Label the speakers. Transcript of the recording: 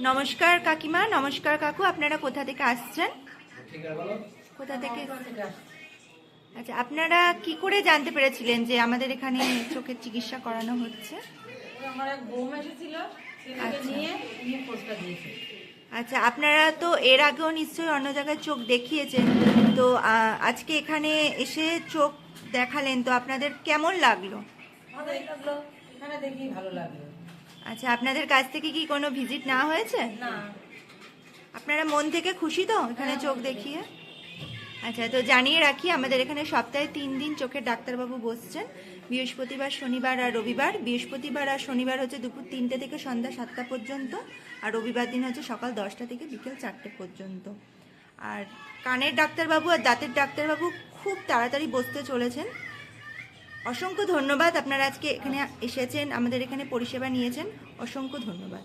Speaker 1: নমস্কার কাকিমা, নমস্কার কাকু। আপনারা কোথা থেকে আসছেন? কোথা থেকে? আচ্ছা, আপনারা কি করে জানতে পেরেছিলেন যে আমাদের এখানে চোখের চিকিৎসা করানো হচ্ছে?
Speaker 2: আমার এক বৌমা এসেছিল, ছেলেকে
Speaker 1: আচ্ছা।
Speaker 2: নিয়ে উনি খোঁজটা দিয়েছে।
Speaker 1: আচ্ছা, আপনারা তো এর আগেও নিশ্চয়ই অন্য জায়গায় চোখ দেখিয়েছেন, তো আজকে এখানে এসে চোখ দেখালেন, তো আপনাদের কেমন লাগলো?
Speaker 2: ভালোই লাগলো, এখানে দেখি ভালো লাগলো।
Speaker 1: আচ্ছা, আপনাদের কাছ থেকে কি কোনো ভিজিট না হয়েছে?
Speaker 2: না।
Speaker 1: আপনারা মন থেকে খুশি তো এখানে চোখ দেখিয়ে? আচ্ছা, তো জানিয়ে রাখি, আমাদের এখানে সপ্তাহে 3 দিন চোখের ডাক্তারবাবু বসছেন, বৃহস্পতিবার, শনিবার আর রবিবার। বৃহস্পতিবার আর শনিবার হচ্ছে দুপুর 3টে থেকে সন্ধ্যা 7টা পর্যন্ত, আর রবিবার দিন হচ্ছে সকাল 10টা থেকে বিকেল 4টে পর্যন্ত। আর কানের ডাক্তারবাবু আর দাঁতের ডাক্তারবাবু খুব তাড়াতাড়ি বসতে চলেছেন। অসংখ্য ধন্যবাদ, আপনারা আজকে এখানে এসেছেন, আমাদের এখানে পরিষেবা নিয়েছেন, অসংখ্য ধন্যবাদ।